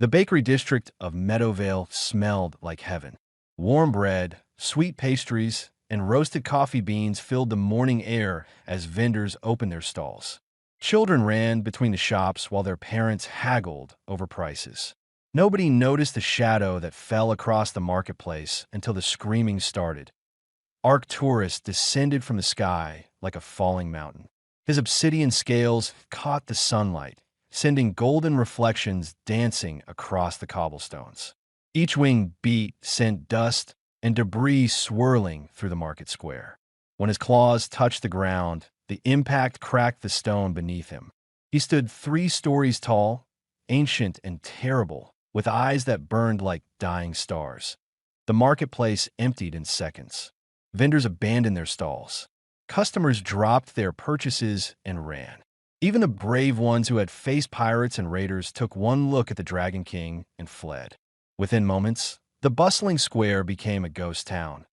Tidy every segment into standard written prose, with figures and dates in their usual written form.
The bakery district of Meadowvale smelled like heaven. Warm bread, sweet pastries, and roasted coffee beans filled the morning air as vendors opened their stalls. Children ran between the shops while their parents haggled over prices. Nobody noticed the shadow that fell across the marketplace until the screaming started. Arcturus descended from the sky like a falling mountain. His obsidian scales caught the sunlight, sending golden reflections dancing across the cobblestones. Each wing beat sent dust and debris swirling through the market square. When his claws touched the ground, the impact cracked the stone beneath him. He stood 3 stories tall, ancient and terrible, with eyes that burned like dying stars. The marketplace emptied in seconds. Vendors abandoned their stalls. Customers dropped their purchases and ran. Even the brave ones who had faced pirates and raiders took one look at the Dragon King and fled. Within moments, the bustling square became a ghost town.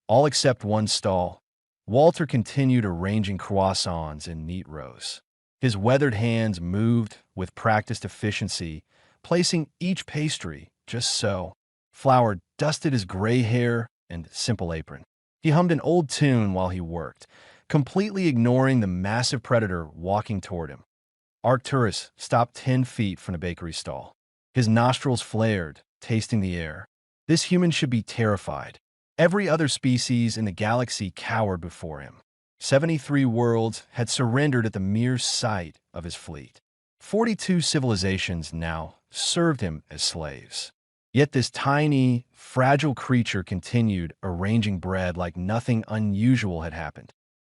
All except one stall. Walter continued arranging croissants in neat rows. His weathered hands moved with practiced efficiency, placing each pastry just so. Flour dusted his gray hair and simple apron. He hummed an old tune while he worked, completely ignoring the massive predator walking toward him. Arcturus stopped 10 feet from the bakery stall. His nostrils flared, tasting the air. This human should be terrified. Every other species in the galaxy cowered before him. 73 worlds had surrendered at the mere sight of his fleet. 42 civilizations now served him as slaves. Yet this tiny, fragile creature continued arranging bread like nothing unusual had happened.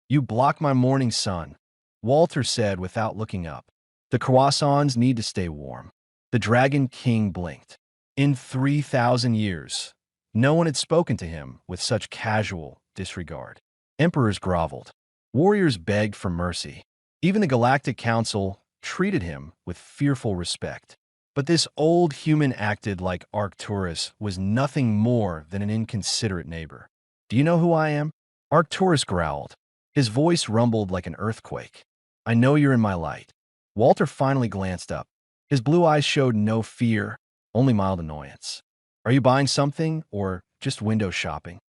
"You block my morning sun," Walter said without looking up. "The croissants need to stay warm." The Dragon King blinked. In 3,000 years, no one had spoken to him with such casual disregard. Emperors groveled. Warriors begged for mercy. Even the Galactic Council treated him with fearful respect. But this old human acted like Arcturus was nothing more than an inconsiderate neighbor. "Do you know who I am?" Arcturus growled. His voice rumbled like an earthquake. "I know you're in my light." Walter finally glanced up. His blue eyes showed no fear, only mild annoyance. "Are you buying something, or just window shopping?"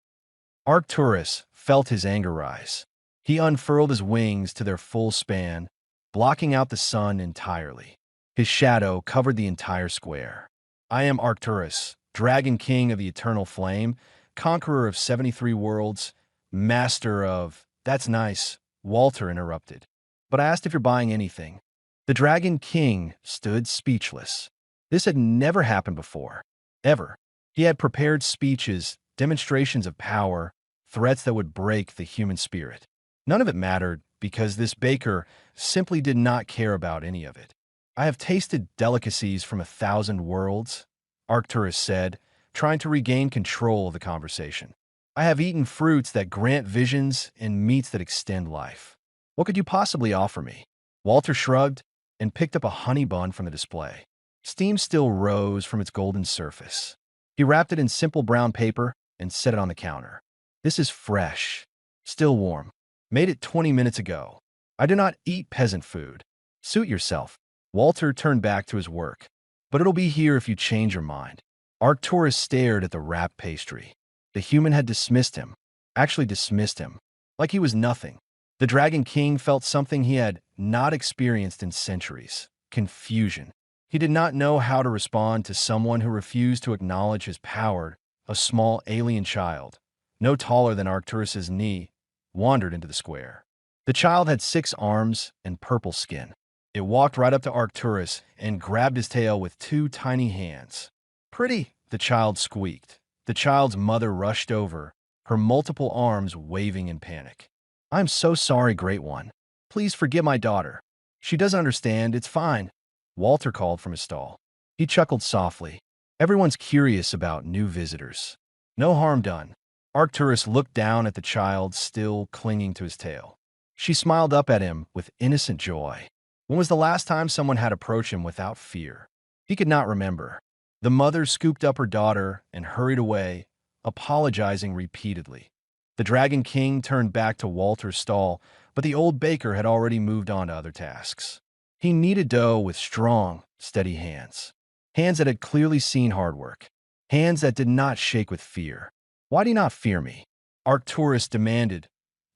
Arcturus felt his anger rise. He unfurled his wings to their full span, blocking out the sun entirely. His shadow covered the entire square. "I am Arcturus, Dragon King of the Eternal Flame, conqueror of 73 worlds, master of—" "That's nice," Walter interrupted. "But I asked if you're buying anything." The Dragon King stood speechless. This had never happened before. Ever. He had prepared speeches, demonstrations of power, threats that would break the human spirit. None of it mattered because this baker simply did not care about any of it. "I have tasted delicacies from 1,000 worlds," Arcturus said, trying to regain control of the conversation. "I have eaten fruits that grant visions and meats that extend life. What could you possibly offer me?" Walter shrugged and picked up a honey bun from the display. Steam still rose from its golden surface. He wrapped it in simple brown paper and set it on the counter. "This is fresh, still warm. Made it 20 minutes ago. I do not eat peasant food. Suit yourself." Walter turned back to his work. "But it'll be here if you change your mind." Arcturus stared at the wrapped pastry. The human had dismissed him, actually dismissed him, like he was nothing. The Dragon King felt something he had not experienced in centuries: confusion. He did not know how to respond to someone who refused to acknowledge his power. A small alien child, no taller than Arcturus's knee, wandered into the square. The child had 6 arms and purple skin. It walked right up to Arcturus and grabbed his tail with 2 tiny hands. "Pretty," the child squeaked. The child's mother rushed over, her multiple arms waving in panic. "I'm so sorry, Great One. Please forgive my daughter. She doesn't understand, it's fine," Walter called from his stall. He chuckled softly. Everyone's curious about new visitors. No harm done. Arcturus looked down at the child still clinging to his tail. She smiled up at him with innocent joy. When was the last time someone had approached him without fear? He could not remember. The mother scooped up her daughter and hurried away, apologizing repeatedly. The Dragon King turned back to Walter's stall, but the old baker had already moved on to other tasks. He kneaded dough with strong, steady hands. Hands that had clearly seen hard work. Hands that did not shake with fear. Why do you not fear me? Arcturus demanded.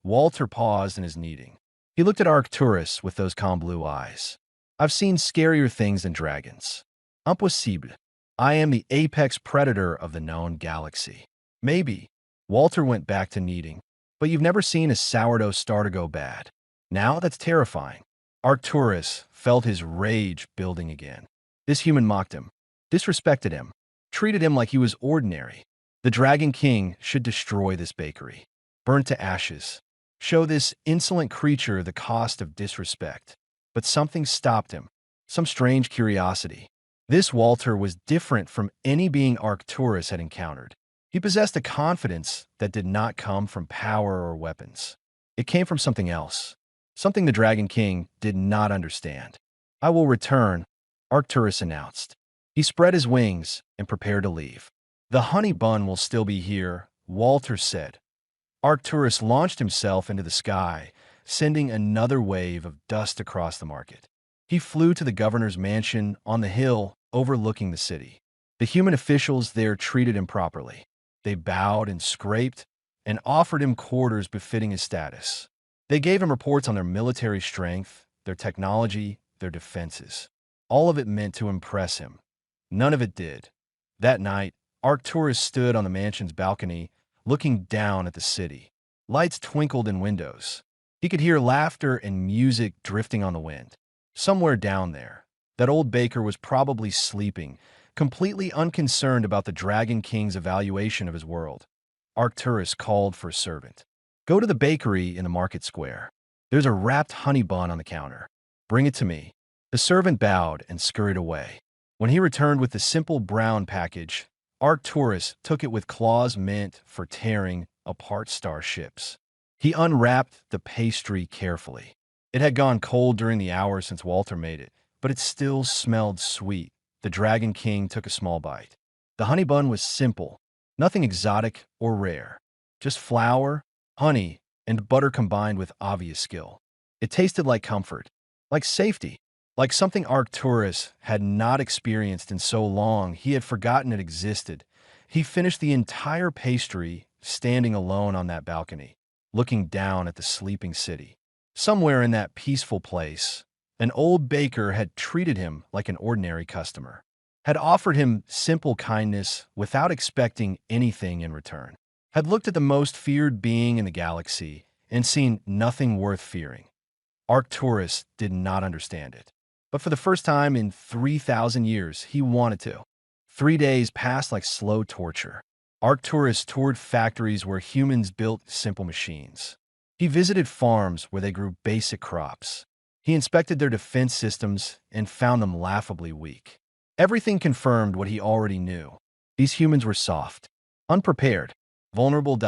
Walter paused in his kneading. He looked at Arcturus with those calm blue eyes. I've seen scarier things than dragons. Impossible. I am the apex predator of the known galaxy. Maybe. Walter went back to kneading. But you've never seen a sourdough starter go bad. Now that's terrifying. Arcturus felt his rage building again. This human mocked him, disrespected him, treated him like he was ordinary. The Dragon King should destroy this bakery, burn to ashes, show this insolent creature the cost of disrespect. But something stopped him, some strange curiosity. This Walter was different from any being Arcturus had encountered. He possessed a confidence that did not come from power or weapons. It came from something else, something the Dragon King did not understand. I will return, Arcturus announced. He spread his wings and prepared to leave. The honey bun will still be here, Walter said. Arcturus launched himself into the sky, sending another wave of dust across the market. He flew to the governor's mansion on the hill overlooking the city. The human officials there treated him properly. They bowed and scraped and offered him quarters befitting his status. They gave him reports on their military strength, their technology, their defenses. All of it meant to impress him. None of it did. That night, Arcturus stood on the mansion's balcony, looking down at the city. Lights twinkled in windows. He could hear laughter and music drifting on the wind. Somewhere down there, that old baker was probably sleeping, completely unconcerned about the Dragon King's evaluation of his world. Arcturus called for a servant. Go to the bakery in the market square. There's a wrapped honey bun on the counter. Bring it to me. The servant bowed and scurried away. When he returned with the simple brown package, Arcturus took it with claws meant for tearing apart starships. He unwrapped the pastry carefully. It had gone cold during the hour since Walter made it, but it still smelled sweet. The Dragon King took a small bite. The honey bun was simple, nothing exotic or rare. Just flour, honey, and butter combined with obvious skill. It tasted like comfort, like safety, like something Arcturus had not experienced in so long he had forgotten it existed. He finished the entire pastry standing alone on that balcony, looking down at the sleeping city. Somewhere in that peaceful place, an old baker had treated him like an ordinary customer, had offered him simple kindness without expecting anything in return, had looked at the most feared being in the galaxy and seen nothing worth fearing. Arcturus did not understand it. But for the first time in 3,000 years, he wanted to. 3 days passed like slow torture. Arcturus toured factories where humans built simple machines. He visited farms where they grew basic crops. He inspected their defense systems and found them laughably weak. Everything confirmed what he already knew. These humans were soft, unprepared, vulnerable.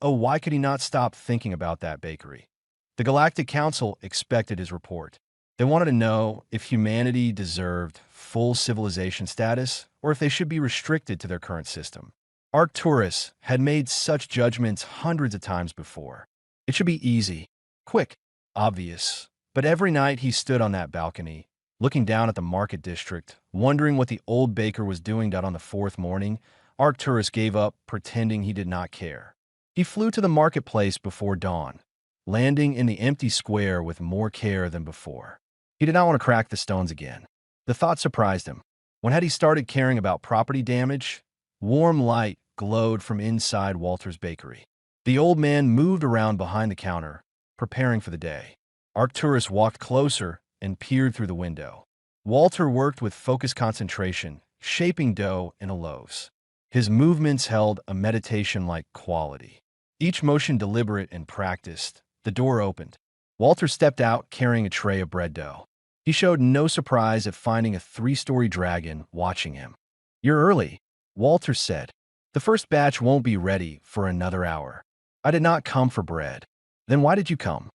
Why could he not stop thinking about that bakery? The Galactic Council expected his report. They wanted to know if humanity deserved full civilization status or if they should be restricted to their current system. Arcturus had made such judgments hundreds of times before. It should be easy, quick, obvious. But every night he stood on that balcony, looking down at the market district, wondering what the old baker was doing. On the fourth morning, Arcturus gave up, pretending he did not care. He flew to the marketplace before dawn, landing in the empty square with more care than before. He did not want to crack the stones again. The thought surprised him. When had he started caring about property damage? Warm light glowed from inside Walter's bakery. The old man moved around behind the counter, preparing for the day. Arcturus walked closer and peered through the window. Walter worked with focused concentration, shaping dough into loaves. His movements held a meditation-like quality. Each motion deliberate and practiced. The door opened. Walter stepped out carrying a tray of bread dough. He showed no surprise at finding a 3-story dragon watching him. You're early, Walter said. The first batch won't be ready for another hour. I did not come for bread. Then why did you come?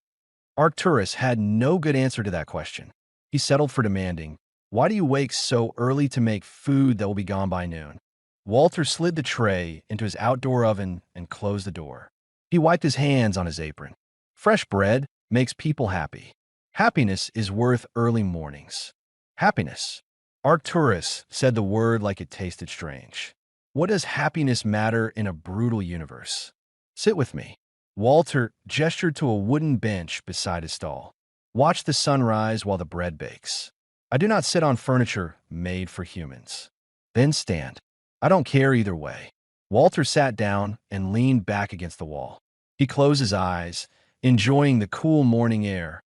Arcturus had no good answer to that question. He settled for demanding, why do you wake so early to make food that will be gone by noon? Walter slid the tray into his outdoor oven and closed the door. He wiped his hands on his apron. Fresh bread makes people happy. Happiness is worth early mornings. Happiness. Arcturus said the word like it tasted strange. What does happiness matter in a brutal universe? Sit with me. Walter gestured to a wooden bench beside his stall. Watch the sun rise while the bread bakes. I do not sit on furniture made for humans. Then stand. I don't care either way. Walter sat down and leaned back against the wall. He closed his eyes, enjoying the cool morning air.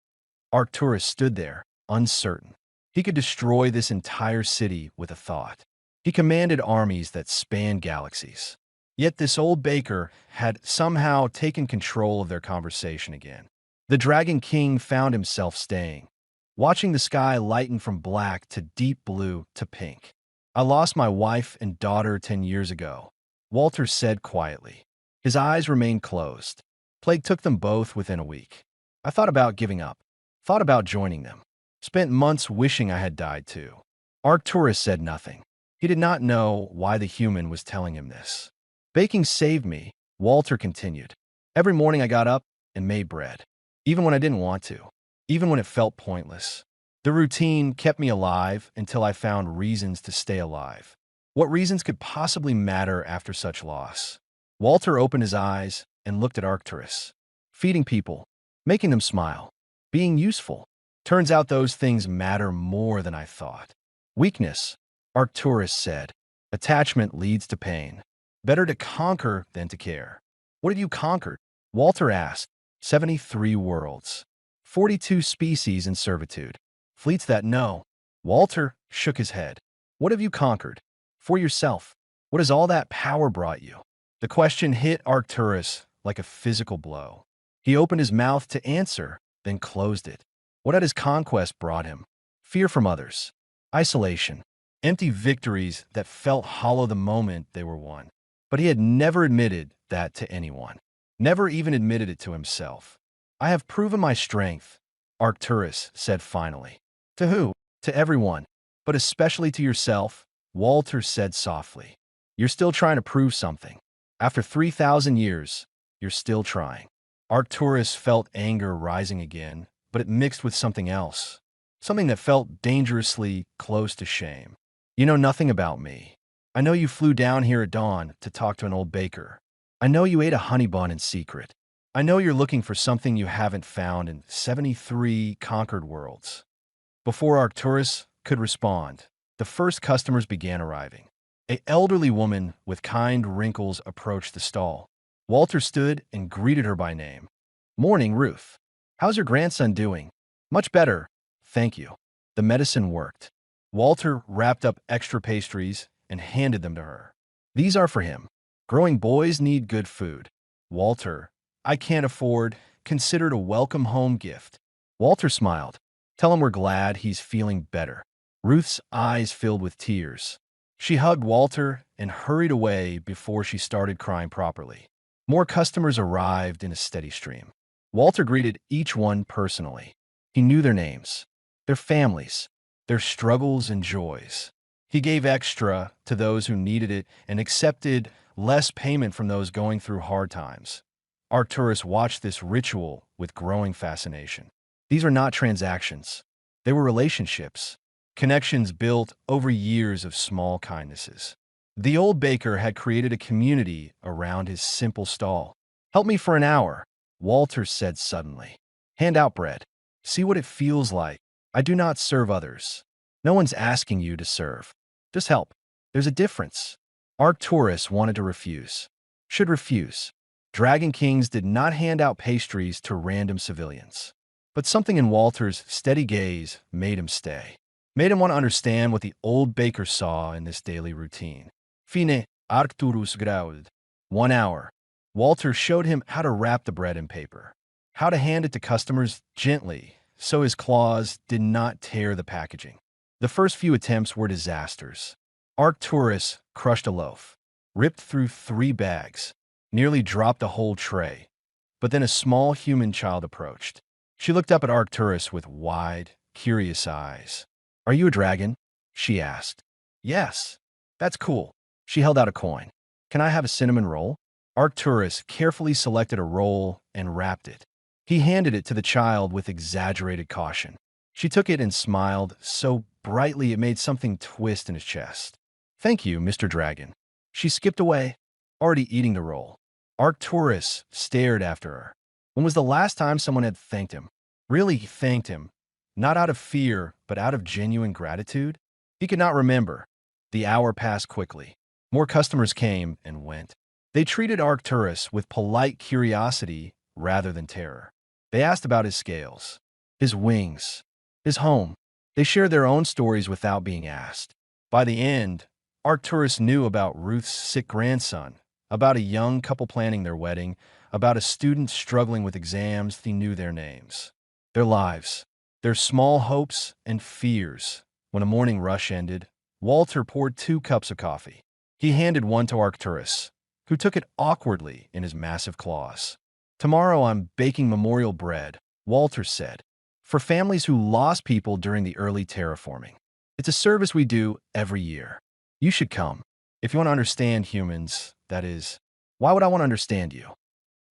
Arcturus stood there, uncertain. He could destroy this entire city with a thought. He commanded armies that spanned galaxies. Yet this old baker had somehow taken control of their conversation again. The Dragon King found himself staying, watching the sky lighten from black to deep blue to pink. I lost my wife and daughter 10 years ago, Walter said quietly. His eyes remained closed. Plague took them both within a week. I thought about giving up, thought about joining them. Spent months wishing I had died too. Arcturus said nothing. He did not know why the human was telling him this. Baking saved me, Walter continued. Every morning I got up and made bread, even when I didn't want to, even when it felt pointless. The routine kept me alive until I found reasons to stay alive. What reasons could possibly matter after such loss? Walter opened his eyes and looked at Arcturus. Feeding people, making them smile, being useful. Turns out those things matter more than I thought. Weakness, Arcturus said. Attachment leads to pain. Better to conquer than to care. What have you conquered? Walter asked. 73 worlds. 42 species in servitude. Fleets that know. Walter shook his head. What have you conquered? For yourself. What has all that power brought you? The question hit Arcturus like a physical blow. He opened his mouth to answer, then closed it. What had his conquest brought him? Fear from others. Isolation. Empty victories that felt hollow the moment they were won. But he had never admitted that to anyone. Never even admitted it to himself. I have proven my strength, Arcturus said finally. To who? To everyone, but especially to yourself, Walter said softly. You're still trying to prove something. After 3,000 years, you're still trying. Arcturus felt anger rising again, but it mixed with something else. Something that felt dangerously close to shame. You know nothing about me. I know you flew down here at dawn to talk to an old baker. I know you ate a honey bun in secret. I know you're looking for something you haven't found in 73 conquered worlds. Before Arcturus could respond, the first customers began arriving. An elderly woman with kind wrinkles approached the stall. Walter stood and greeted her by name. Morning, Ruth. How's your grandson doing? Much better, thank you. The medicine worked. Walter wrapped up extra pastries and handed them to her. These are for him. Growing boys need good food. Walter, I can't afford, considered a welcome home gift. Walter smiled. Tell him we're glad he's feeling better. Ruth's eyes filled with tears. She hugged Walter and hurried away before she started crying properly. More customers arrived in a steady stream. Walter greeted each one personally. He knew their names, their families, their struggles and joys. He gave extra to those who needed it and accepted less payment from those going through hard times. Arcturus watched this ritual with growing fascination. These are not transactions. They were relationships, connections built over years of small kindnesses. The old baker had created a community around his simple stall. Help me for an hour, Walter said suddenly. Hand out bread. See what it feels like. I do not serve others. No one's asking you to serve. Just help. There's a difference. Arcturus wanted to refuse. Should refuse. Dragon Kings did not hand out pastries to random civilians. But something in Walter's steady gaze made him stay. Made him want to understand what the old baker saw in this daily routine. Fine, Arcturus growled. 1 hour. Walter showed him how to wrap the bread in paper. How to hand it to customers gently, so his claws did not tear the packaging. The first few attempts were disasters. Arcturus crushed a loaf, ripped through 3 bags, nearly dropped the whole tray. But then a small human child approached. She looked up at Arcturus with wide, curious eyes. Are you a dragon? She asked. Yes. That's cool. She held out a coin. Can I have a cinnamon roll? Arcturus carefully selected a roll and wrapped it. He handed it to the child with exaggerated caution. She took it and smiled so brightly it made something twist in his chest. "Thank you, Mr. Dragon." She skipped away, already eating the roll. Arcturus stared after her. When was the last time someone had thanked him? Really thanked him, not out of fear, but out of genuine gratitude? He could not remember. The hour passed quickly. More customers came and went. They treated Arcturus with polite curiosity rather than terror. They asked about his scales, his wings, his home. They shared their own stories without being asked. By the end, Arcturus knew about Ruth's sick grandson, about a young couple planning their wedding, about a student struggling with exams. He knew their names, their lives, their small hopes and fears. When a morning rush ended, Walter poured 2 cups of coffee. He handed one to Arcturus, who took it awkwardly in his massive claws. "Tomorrow I'm baking memorial bread," Walter said, "for families who lost people during the early terraforming. It's a service we do every year. You should come. If you want to understand humans, that is, why would I want to understand you?"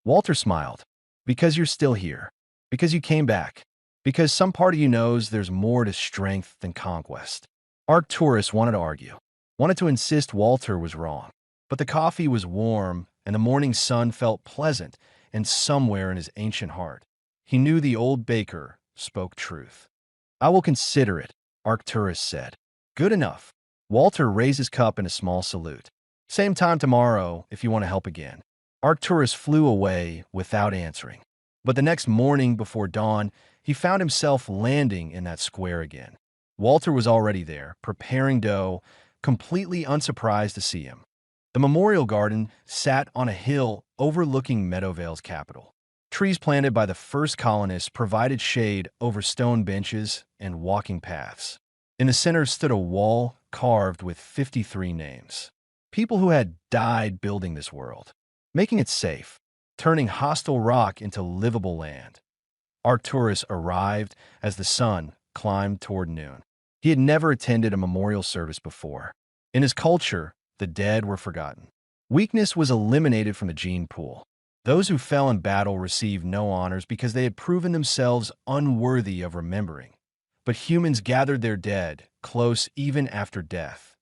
Walter smiled. "Because you're still here. Because you came back. Because some part of you knows there's more to strength than conquest." Arcturus wanted to argue, wanted to insist Walter was wrong. But the coffee was warm, and the morning sun felt pleasant, and somewhere in his ancient heart, he knew the old baker spoke truth. "I will consider it," Arcturus said. "Good enough." Walter raised his cup in a small salute. "Same time tomorrow if you want to help again." Arcturus flew away without answering. But the next morning before dawn, he found himself landing in that square again. Walter was already there, preparing dough, completely unsurprised to see him. The memorial garden sat on a hill overlooking Meadowvale's capital. Trees planted by the first colonists provided shade over stone benches and walking paths. In the center stood a wall carved with 53 names. People who had died building this world, making it safe, turning hostile rock into livable land. Arcturus arrived as the sun climbed toward noon. He had never attended a memorial service before. In his culture, the dead were forgotten. Weakness was eliminated from the gene pool. Those who fell in battle received no honors because they had proven themselves unworthy of remembering. But humans gathered their dead, close even after death.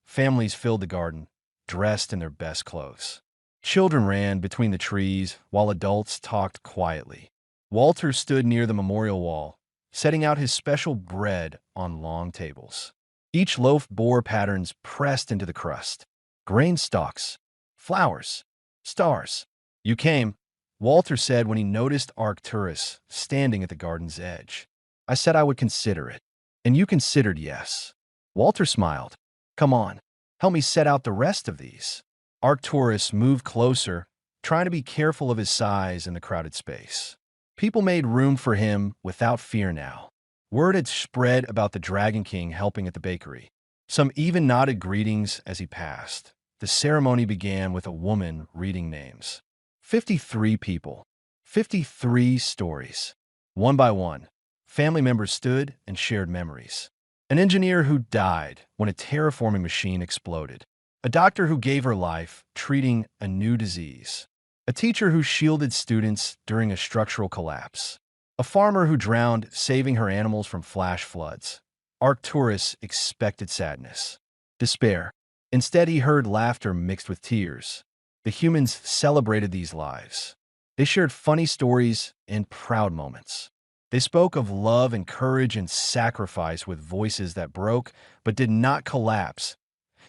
Families filled the garden, dressed in their best clothes. Children ran between the trees while adults talked quietly. Walter stood near the memorial wall, setting out his special bread on long tables. Each loaf bore patterns pressed into the crust. Grain stalks, flowers, stars. "You came," Walter said when he noticed Arcturus standing at the garden's edge. "I said I would consider it, and you considered yes." Walter smiled. "Come on, help me set out the rest of these." Arcturus moved closer, trying to be careful of his size in the crowded space. People made room for him without fear now. Word had spread about the Dragon King helping at the bakery. Some even nodded greetings as he passed. The ceremony began with a woman reading names. 53 people. 53 stories. One by one, family members stood and shared memories. An engineer who died when a terraforming machine exploded. A doctor who gave her life treating a new disease. A teacher who shielded students during a structural collapse. A farmer who drowned saving her animals from flash floods. Arcturus expected sadness, despair. Instead, he heard laughter mixed with tears. The humans celebrated these lives. They shared funny stories and proud moments. They spoke of love and courage and sacrifice with voices that broke but did not collapse.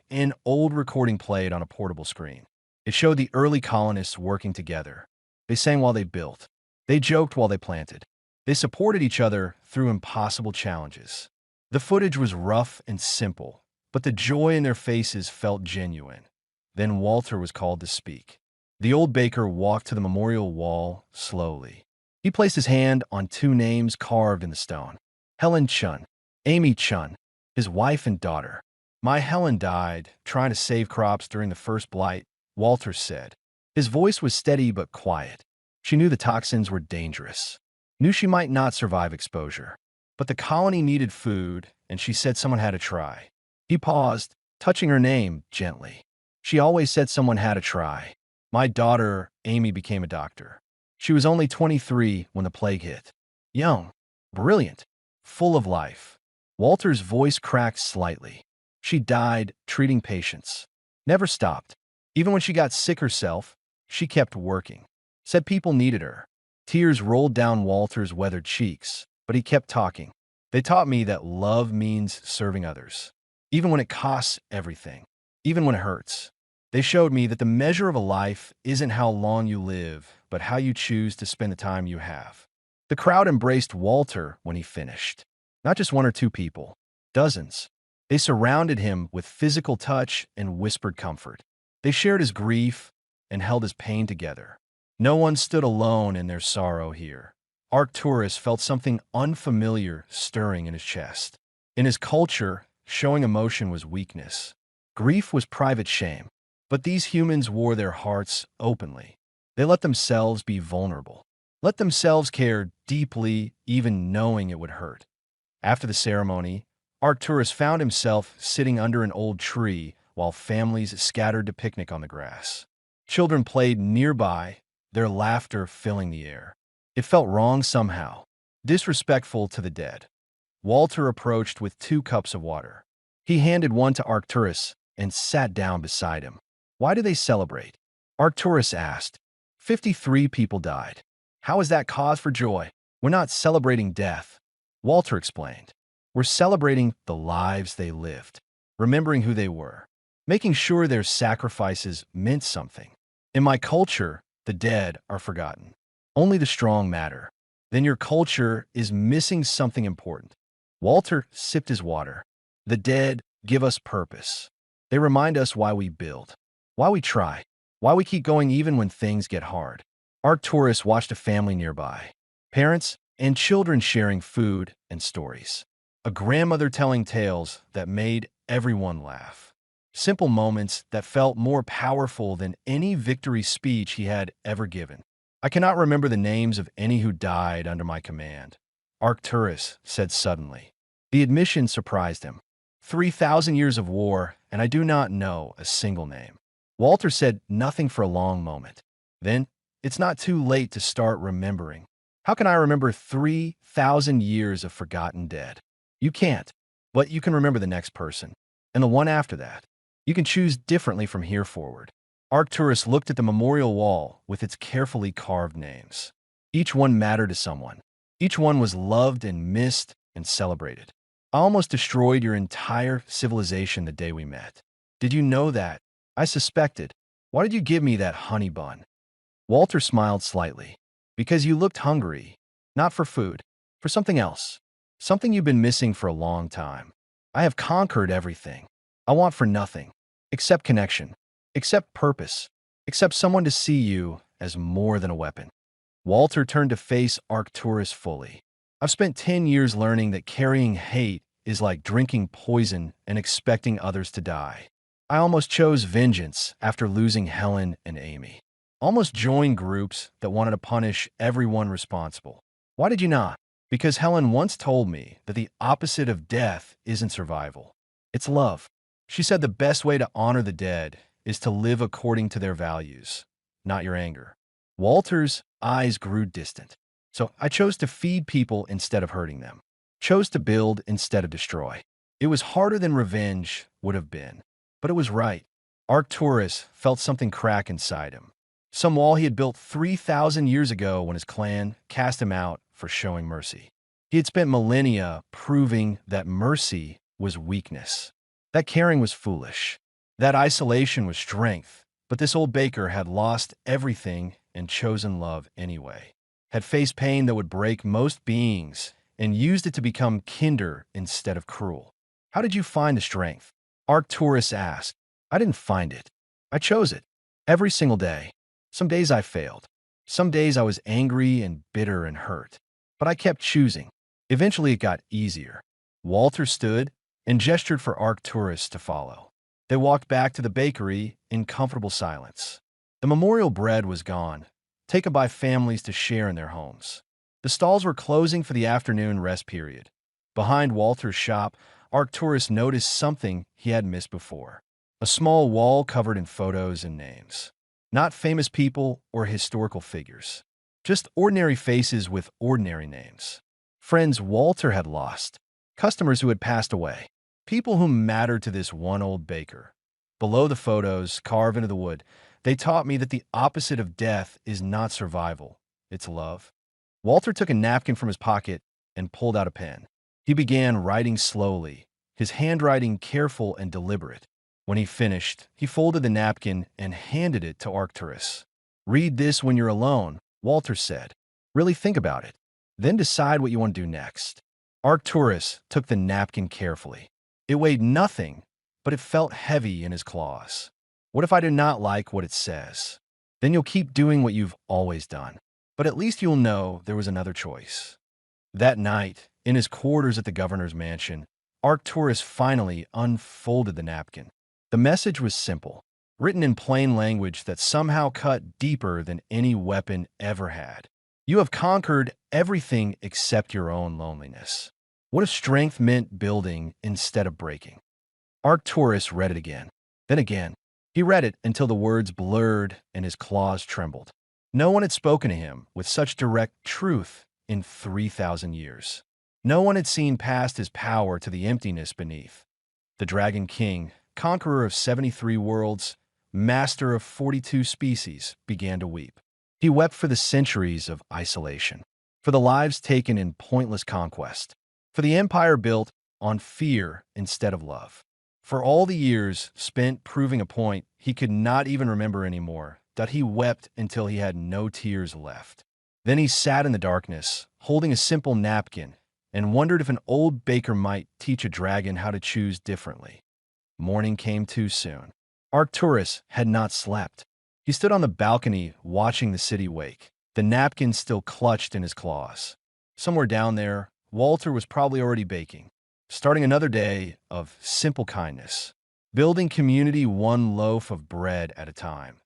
An old recording played on a portable screen. It showed the early colonists working together. They sang while they built. They joked while they planted. They supported each other through impossible challenges. The footage was rough and simple, but the joy in their faces felt genuine. Then Walter was called to speak. The old baker walked to the memorial wall slowly. He placed his hand on 2 names carved in the stone. Helen Chun, Amy Chun, his wife and daughter. "My Helen died trying to save crops during the first blight," Walter said. His voice was steady but quiet. She knew the toxins were dangerous. Knew she might not survive exposure. But the colony needed food, and she said someone had to try. He paused, touching her name gently. "She always said someone had to try. My daughter, Amy, became a doctor. She was only 23 when the plague hit. Young, brilliant, full of life. Walter's voice cracked slightly. She died treating patients. Never stopped. Even when she got sick herself, she kept working. Said people needed her. Tears rolled down Walter's weathered cheeks, but he kept talking. They taught me that love means serving others, even when it costs everything, even when it hurts. They showed me that the measure of a life isn't how long you live, but how you choose to spend the time you have. The crowd embraced Walter when he finished. Not just one or two people, dozens. They surrounded him with physical touch and whispered comfort. They shared his grief and held his pain together. No one stood alone in their sorrow here. Arcturus felt something unfamiliar stirring in his chest. In his culture, showing emotion was weakness. Grief was private shame. But these humans wore their hearts openly. They let themselves be vulnerable. Let themselves care deeply, even knowing it would hurt. After the ceremony, Arcturus found himself sitting under an old tree while families scattered to picnic on the grass. Children played nearby, their laughter filling the air. It felt wrong somehow, disrespectful to the dead. Walter approached with 2 cups of water. He handed one to Arcturus and sat down beside him. Why do they celebrate? Arcturus asked. 53 people died. How is that cause for joy? We're not celebrating death. Walter explained. We're celebrating the lives they lived, remembering who they were, making sure their sacrifices meant something. In my culture, the dead are forgotten. Only the strong matter. Then your culture is missing something important. Walter sipped his water. The dead give us purpose. They remind us why we build, why we try, why we keep going even when things get hard. Arcturus watched a family nearby, parents and children sharing food and stories. A grandmother telling tales that made everyone laugh. Simple moments that felt more powerful than any victory speech he had ever given. I cannot remember the names of any who died under my command, Arcturus said suddenly. The admission surprised him. 3,000 years of war, and I do not know a single name. Walter said nothing for a long moment. Then, it's not too late to start remembering. How can I remember 3,000 years of forgotten dead? You can't, but you can remember the next person, and the one after that. You can choose differently from here forward. Arcturus looked at the memorial wall with its carefully carved names. Each one mattered to someone. Each one was loved and missed and celebrated. I almost destroyed your entire civilization the day we met. Did you know that? I suspected. Why did you give me that honey bun? Walter smiled slightly. Because you looked hungry. Not for food. For something else. Something you've been missing for a long time. I have conquered everything. I want for nothing. Except connection. Except purpose. Except someone to see you as more than a weapon. Walter turned to face Arcturus fully. I've spent 10 years learning that carrying hate is like drinking poison and expecting others to die. I almost chose vengeance after losing Helen and Amy. Almost joined groups that wanted to punish everyone responsible. Why did you not? Because Helen once told me that the opposite of death isn't survival. It's love. She said the best way to honor the dead is to live according to their values, not your anger. Walter's eyes grew distant. So I chose to feed people instead of hurting them. Chose to build instead of destroy. It was harder than revenge would have been, but it was right. Arcturus felt something crack inside him. Some wall he had built 3,000 years ago when his clan cast him out for showing mercy. He had spent millennia proving that mercy was weakness, that caring was foolish, that isolation was strength. But this old baker had lost everything and chosen love anyway. Had faced pain that would break most beings and used it to become kinder instead of cruel. How did you find the strength? Arcturus asked. I didn't find it. I chose it. Every single day. Some days I failed. Some days I was angry and bitter and hurt. But I kept choosing. Eventually it got easier. Walter stood and gestured for Arcturus to follow. They walked back to the bakery in comfortable silence. The memorial bread was gone, taken by families to share in their homes. The stalls were closing for the afternoon rest period. Behind Walter's shop, Arcturus noticed something he had missed before. A small wall covered in photos and names. Not famous people or historical figures. Just ordinary faces with ordinary names. Friends Walter had lost. customers who had passed away, people who mattered to this one old baker. Below the photos, carved into the wood, they taught me that the opposite of death is not survival, it's love. Walter took a napkin from his pocket and pulled out a pen. He began writing slowly, his handwriting careful and deliberate. When he finished, he folded the napkin and handed it to Arcturus. "Read this when you're alone," Walter said. "Really think about it. Then decide what you want to do next." Arcturus took the napkin carefully. It weighed nothing, but it felt heavy in his claws. "What if I do not like what it says? Then you'll keep doing what you've always done. But at least you'll know there was another choice." That night, in his quarters at the governor's mansion, Arcturus finally unfolded the napkin. The message was simple, written in plain language that somehow cut deeper than any weapon ever had. "You have conquered everything except your own loneliness. What if strength meant building instead of breaking?" Arcturus read it again, then again. He read it until the words blurred and his claws trembled. No one had spoken to him with such direct truth in 3,000 years. No one had seen past his power to the emptiness beneath. The Dragon King, conqueror of 73 worlds, master of 42 species, began to weep. He wept for the centuries of isolation, for the lives taken in pointless conquest, for the empire built on fear instead of love, for all the years spent proving a point he could not even remember anymore, that he wept until he had no tears left. Then he sat in the darkness, holding a simple napkin, and wondered if an old baker might teach a dragon how to choose differently. Morning came too soon. Arcturus had not slept. He stood on the balcony watching the city wake, the napkin still clutched in his claws. Somewhere down there, Walter was probably already baking, starting another day of simple kindness, building community one loaf of bread at a time,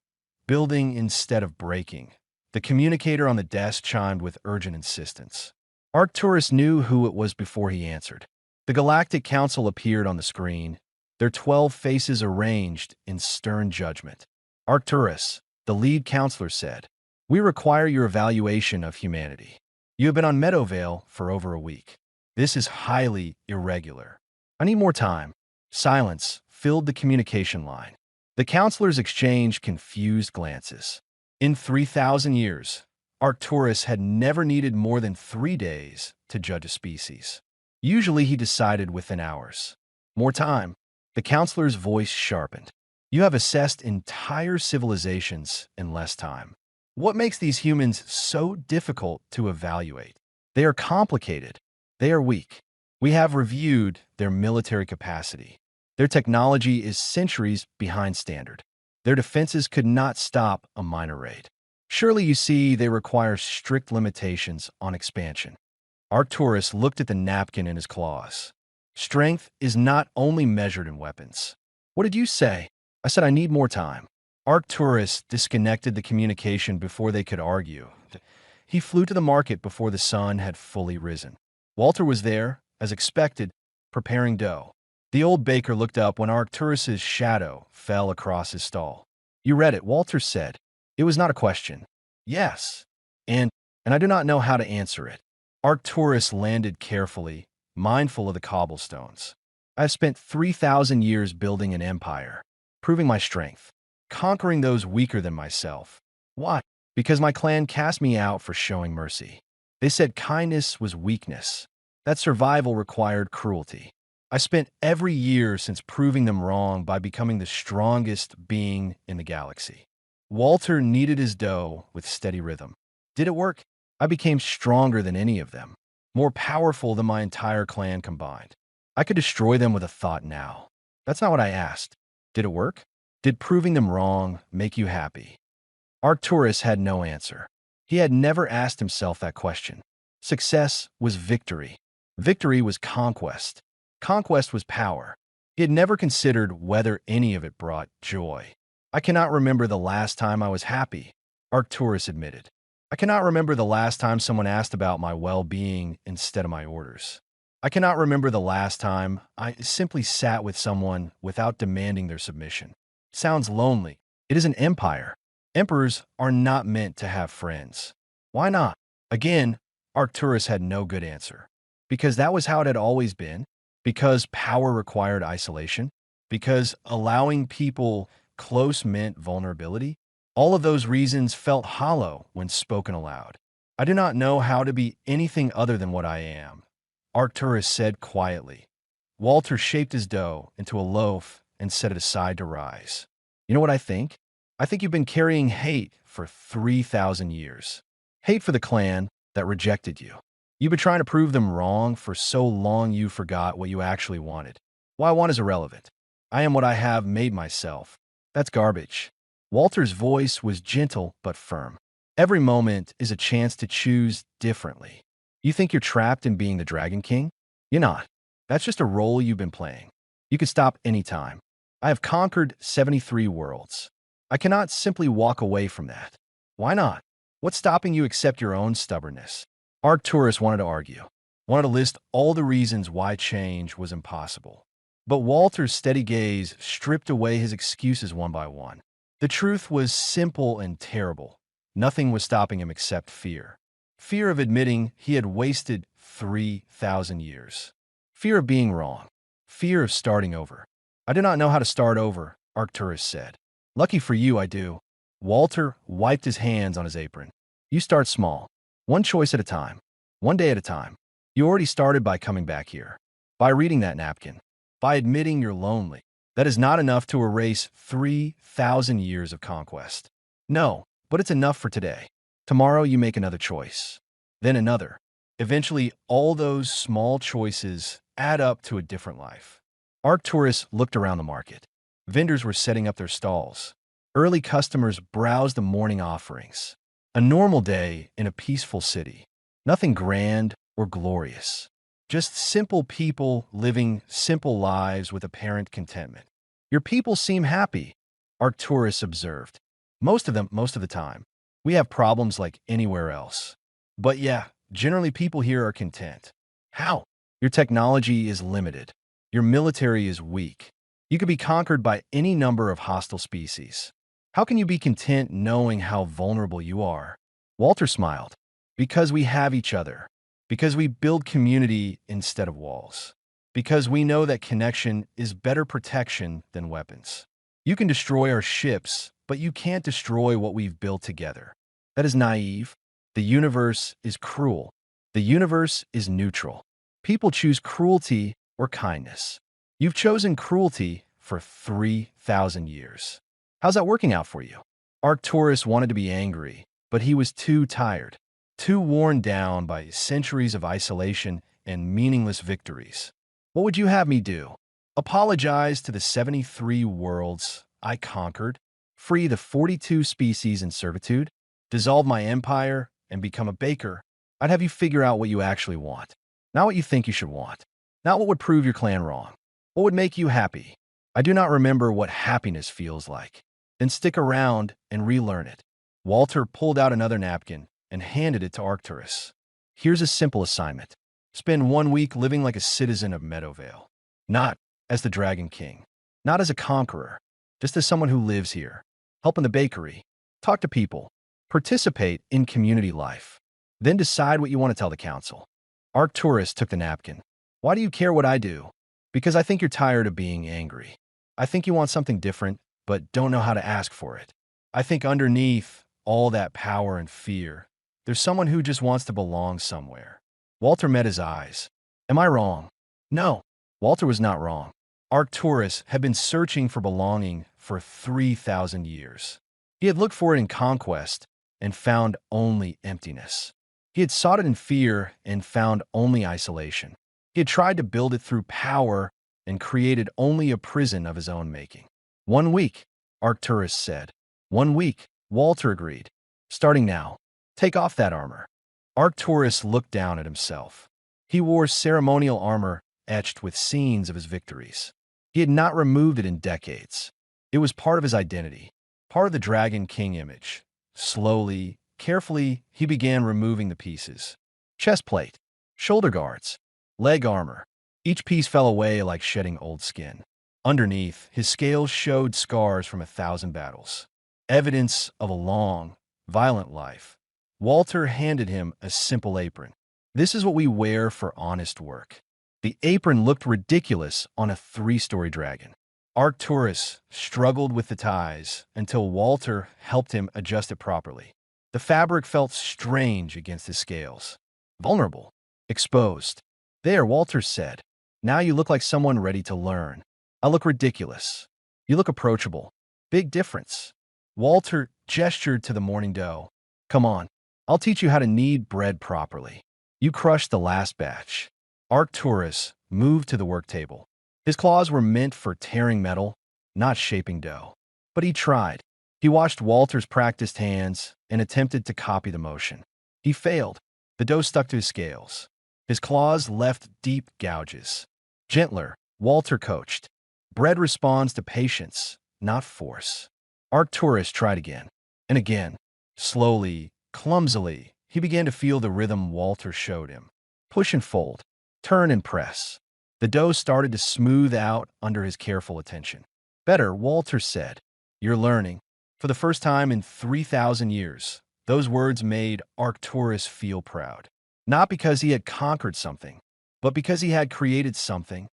building instead of breaking. The communicator on the desk chimed with urgent insistence. Arcturus knew who it was before he answered. The Galactic Council appeared on the screen, their 12 faces arranged in stern judgment. "Arcturus," the lead counselor said, "we require your evaluation of humanity. You have been on Meadowvale for over a week. This is highly irregular. I need more time." Silence filled the communication line. The counselors exchanged confused glances. In 3,000 years, Arcturus had never needed more than 3 days to judge a species. Usually he decided within hours. "More time." The counselor's voice sharpened. "You have assessed entire civilizations in less time. What makes these humans so difficult to evaluate? They are complicated. They are weak. We have reviewed their military capacity. Their technology is centuries behind standard. Their defenses could not stop a minor raid. Surely you see they require strict limitations on expansion." Arcturus looked at the napkin in his claws. "Strength is not only measured in weapons." "What did you say?" "I said I need more time." Arcturus disconnected the communication before they could argue. He flew to the market before the sun had fully risen. Walter was there, as expected, preparing dough. The old baker looked up when Arcturus's shadow fell across his stall. "You read it," Walter said. It was not a question. "Yes. And I do not know how to answer it." Arcturus landed carefully, mindful of the cobblestones. "I have spent 3,000 years building an empire, proving my strength, conquering those weaker than myself. Why? Because my clan cast me out for showing mercy. They said kindness was weakness, that survival required cruelty. I spent every year since proving them wrong by becoming the strongest being in the galaxy." Walter kneaded his dough with steady rhythm. "Did it work?" "I became stronger than any of them, more powerful than my entire clan combined. I could destroy them with a thought now." "That's not what I asked." "Did it work? Did proving them wrong make you happy?" Arcturus had no answer. He had never asked himself that question. Success was victory. Victory was conquest. Conquest was power. He had never considered whether any of it brought joy. "I cannot remember the last time I was happy," Arcturus admitted. "I cannot remember the last time someone asked about my well-being instead of my orders. I cannot remember the last time I simply sat with someone without demanding their submission." Sounds lonely. It is an empire. Emperors are not meant to have friends. "Why not?" Again, Arcturus had no good answer. Because that was how it had always been? Because power required isolation? Because allowing people close meant vulnerability? All of those reasons felt hollow when spoken aloud. I do not know how to be anything other than what I am, Arcturus said quietly. Walter shaped his dough into a loaf and set it aside to rise. You know what I think? I think you've been carrying hate for 3,000 years. Hate for the clan that rejected you. You've been trying to prove them wrong for so long you forgot what you actually wanted. What I want is irrelevant. I am what I have made myself. That's garbage. Walter's voice was gentle but firm. Every moment is a chance to choose differently. You think you're trapped in being the Dragon King? You're not. That's just a role you've been playing. You can stop anytime. I have conquered 73 worlds. I cannot simply walk away from that. Why not? What's stopping you except your own stubbornness? Arcturus wanted to argue, wanted to list all the reasons why change was impossible. But Walter's steady gaze stripped away his excuses one by one. The truth was simple and terrible. Nothing was stopping him except fear. Fear of admitting he had wasted 3,000 years. Fear of being wrong. Fear of starting over. I do not know how to start over, Arcturus said. Lucky for you, I do. Walter wiped his hands on his apron. You start small. One choice at a time. One day at a time. You already started by coming back here. By reading that napkin. By admitting you're lonely. That is not enough to erase 3,000 years of conquest. No, but it's enough for today. Tomorrow you make another choice. Then another. Eventually, all those small choices add up to a different life. Arcturus looked around the market. Vendors were setting up their stalls. Early customers browsed the morning offerings. A normal day in a peaceful city. Nothing grand or glorious. Just simple people living simple lives with apparent contentment. Your people seem happy, Arcturus observed. Most of the time. We have problems like anywhere else. But yeah, generally people here are content. How? Your technology is limited. Your military is weak. You could be conquered by any number of hostile species. How can you be content knowing how vulnerable you are? Walter smiled. Because we have each other. Because we build community instead of walls. Because we know that connection is better protection than weapons. You can destroy our ships, but you can't destroy what we've built together. That is naive. The universe is cruel. The universe is neutral. People choose cruelty or kindness. You've chosen cruelty for 3,000 years. How's that working out for you? Arcturus wanted to be angry, but he was too tired, too worn down by centuries of isolation and meaningless victories. What would you have me do? Apologize to the 73 worlds I conquered? Free the 42 species in servitude? Dissolve my empire and become a baker? I'd have you figure out what you actually want. Not what you think you should want. Not what would prove your clan wrong. What would make you happy? I do not remember what happiness feels like. Then stick around and relearn it. Walter pulled out another napkin and handed it to Arcturus. Here's a simple assignment. Spend 1 week living like a citizen of Meadowvale. Not as the Dragon King. Not as a conqueror. Just as someone who lives here. Help in the bakery. Talk to people. Participate in community life. Then decide what you want to tell the council. Arcturus took the napkin. Why do you care what I do? Because I think you're tired of being angry. I think you want something different, but don't know how to ask for it. I think underneath all that power and fear, there's someone who just wants to belong somewhere. Walter met his eyes. Am I wrong? No, Walter was not wrong. Arcturus had been searching for belonging for 3,000 years. He had looked for it in conquest and found only emptiness. He had sought it in fear and found only isolation. He had tried to build it through power and created only a prison of his own making. 1 week, Arcturus said. 1 week, Walter agreed. Starting now, take off that armor. Arcturus looked down at himself. He wore ceremonial armor etched with scenes of his victories. He had not removed it in decades. It was part of his identity, part of the Dragon King image. Slowly, carefully, he began removing the pieces. Chest plate, shoulder guards, leg armor. Each piece fell away like shedding old skin. Underneath, his scales showed scars from 1,000 battles. Evidence of a long, violent life. Walter handed him a simple apron. This is what we wear for honest work. The apron looked ridiculous on a three-story dragon. Arcturus struggled with the ties until Walter helped him adjust it properly. The fabric felt strange against his scales. Vulnerable. Exposed. There, Walter said. Now you look like someone ready to learn. I look ridiculous. You look approachable. Big difference. Walter gestured to the morning dough. Come on, I'll teach you how to knead bread properly. You crushed the last batch. Arcturus moved to the work table. His claws were meant for tearing metal, not shaping dough. But he tried. He watched Walter's practiced hands and attempted to copy the motion. He failed. The dough stuck to his scales. His claws left deep gouges. Gentler, Walter coached. Bread responds to patience, not force. Arcturus tried again and again. Slowly, clumsily, he began to feel the rhythm Walter showed him. Push and fold. Turn and press. The dough started to smooth out under his careful attention. Better, Walter said. You're learning. For the first time in 3,000 years, those words made Arcturus feel proud. Not because he had conquered something, but because he had created something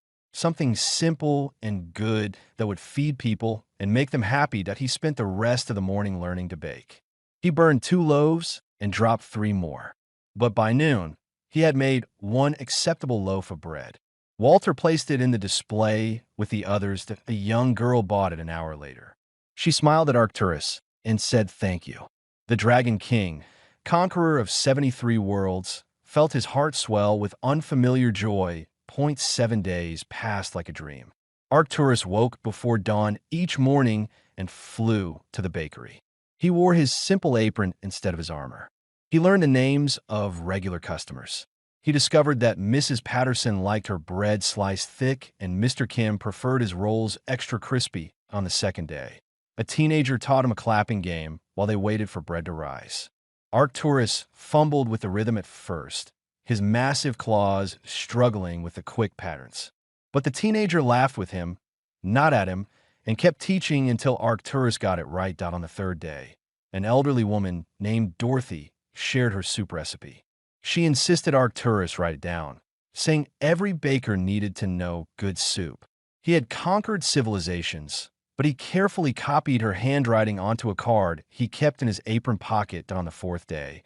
simple and good that would feed people and make them happy that he spent the rest of the morning learning to bake. He burned 2 loaves and dropped 3 more. But by noon, he had made 1 acceptable loaf of bread. Walter placed it in the display with the others that a young girl bought it an hour later. She smiled at Arcturus and said thank you. The Dragon King, conqueror of 73 worlds, felt his heart swell with unfamiliar joy. 0.7 days passed like a dream. Arcturus woke before dawn each morning and flew to the bakery. He wore his simple apron instead of his armor. He learned the names of regular customers. He discovered that Mrs. Patterson liked her bread sliced thick and Mr. Kim preferred his rolls extra crispy on the second day. A teenager taught him a clapping game while they waited for bread to rise. Arcturus fumbled with the rhythm at first, his massive claws struggling with the quick patterns. But the teenager laughed with him, not at him, and kept teaching until Arcturus got it right. On the 3rd day, an elderly woman named Dorothy shared her soup recipe. She insisted Arcturus write it down, saying every baker needed to know good soup. He had conquered civilizations, but he carefully copied her handwriting onto a card he kept in his apron pocket. On the 4th day,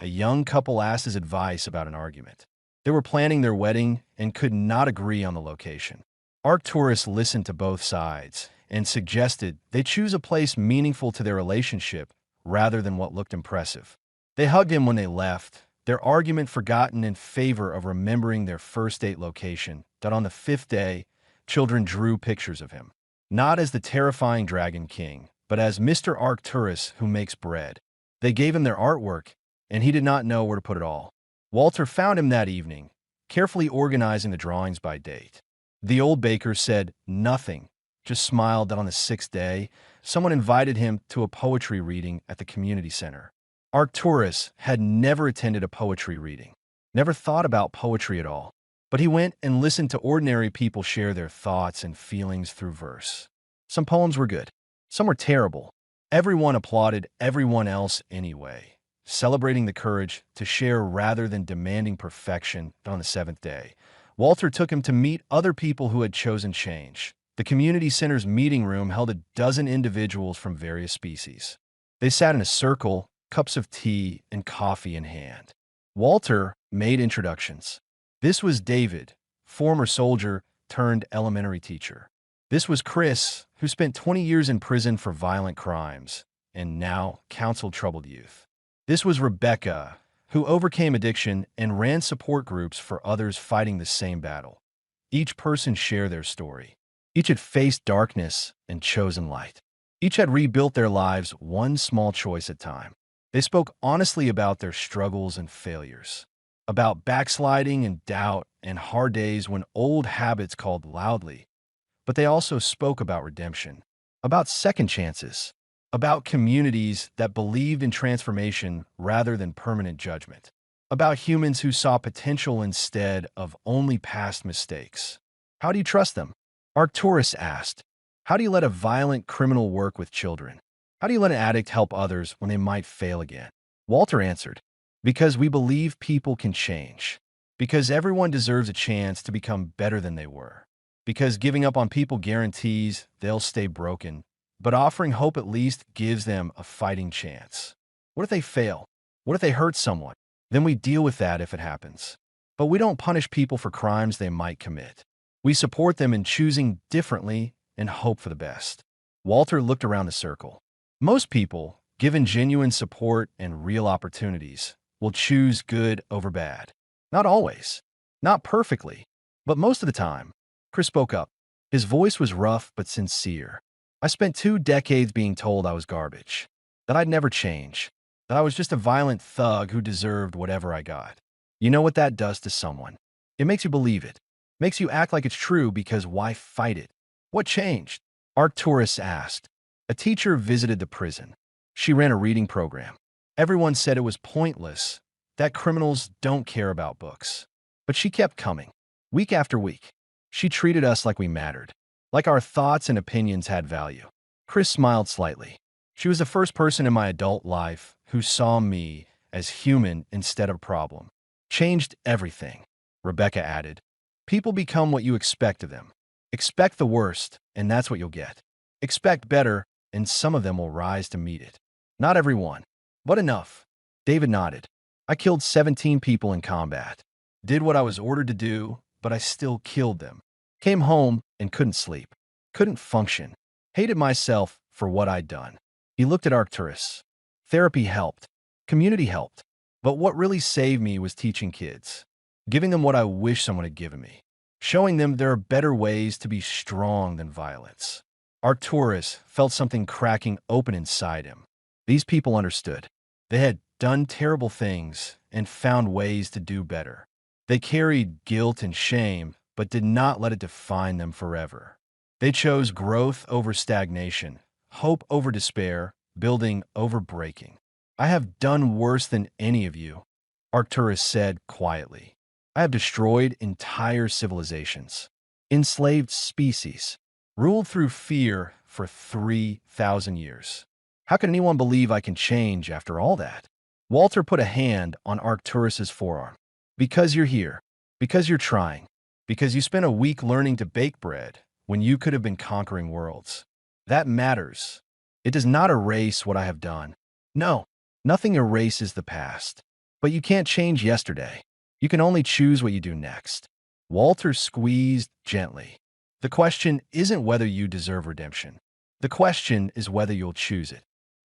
a young couple asked his advice about an argument. They were planning their wedding and could not agree on the location. Arcturus listened to both sides and suggested they choose a place meaningful to their relationship rather than what looked impressive. They hugged him when they left, their argument forgotten in favor of remembering their first date location. On the 5th day, children drew pictures of him, not as the terrifying Dragon King, but as Mr. Arcturus who makes bread. They gave him their artwork, and he did not know where to put it all. Walter found him that evening, carefully organizing the drawings by date. The old baker said nothing, just smiled. That on the 6th day, someone invited him to a poetry reading at the community center. Arcturus had never attended a poetry reading, never thought about poetry at all, but he went and listened to ordinary people share their thoughts and feelings through verse. Some poems were good, some were terrible. Everyone applauded everyone else anyway, celebrating the courage to share rather than demanding perfection. On the 7th day, Walter took him to meet other people who had chosen change. The community center's meeting room held 12 individuals from various species. They sat in a circle, cups of tea and coffee in hand. Walter made introductions. This was David, former soldier turned elementary teacher. This was Chris, who spent 20 years in prison for violent crimes and now counseled troubled youth. This was Rebecca, who overcame addiction and ran support groups for others fighting the same battle. Each person shared their story. Each had faced darkness and chosen light. Each had rebuilt their lives one small choice at a time. They spoke honestly about their struggles and failures, about backsliding and doubt and hard days when old habits called loudly. But they also spoke about redemption, about second chances, about communities that believed in transformation rather than permanent judgment, about humans who saw potential instead of only past mistakes. How do you trust them? Arcturus asked. How do you let a violent criminal work with children? How do you let an addict help others when they might fail again? Walter answered. Because we believe people can change. Because everyone deserves a chance to become better than they were. Because giving up on people guarantees they'll stay broken, but offering hope at least gives them a fighting chance. What if they fail? What if they hurt someone? Then we deal with that if it happens. But we don't punish people for crimes they might commit. We support them in choosing differently and hope for the best. Walter looked around the circle. Most people, given genuine support and real opportunities, will choose good over bad. Not always, not perfectly, but most of the time. Chris spoke up. His voice was rough but sincere. I spent 2 decades being told I was garbage, that I'd never change, that I was just a violent thug who deserved whatever I got. You know what that does to someone? It makes you believe it. Makes you act like it's true because why fight it? What changed? Arcturus asked. A teacher visited the prison. She ran a reading program. Everyone said it was pointless, that criminals don't care about books. But she kept coming, week after week. She treated us like we mattered, like our thoughts and opinions had value. Chris smiled slightly. She was the first person in my adult life who saw me as human instead of a problem. Changed everything, Rebecca added. People become what you expect of them. Expect the worst, and that's what you'll get. Expect better, and some of them will rise to meet it. Not everyone, but enough. David nodded. I killed 17 people in combat. Did what I was ordered to do, but I still killed them. Came home and couldn't sleep. Couldn't function. Hated myself for what I'd done. He looked at Arcturus. Therapy helped. Community helped. But what really saved me was teaching kids. Giving them what I wish someone had given me. Showing them there are better ways to be strong than violence. Arcturus felt something cracking open inside him. These people understood. They had done terrible things and found ways to do better. They carried guilt and shame, but did not let it define them forever. They chose growth over stagnation, hope over despair, building over breaking. I have done worse than any of you, Arcturus said quietly. I have destroyed entire civilizations, enslaved species, ruled through fear for 3,000 years. How can anyone believe I can change after all that? Walter put a hand on Arcturus's forearm. Because you're here, because you're trying, because you spent a week learning to bake bread when you could have been conquering worlds. That matters. It does not erase what I have done. No, nothing erases the past. But you can't change yesterday. You can only choose what you do next. Walter squeezed gently. The question isn't whether you deserve redemption. The question is whether you'll choose it.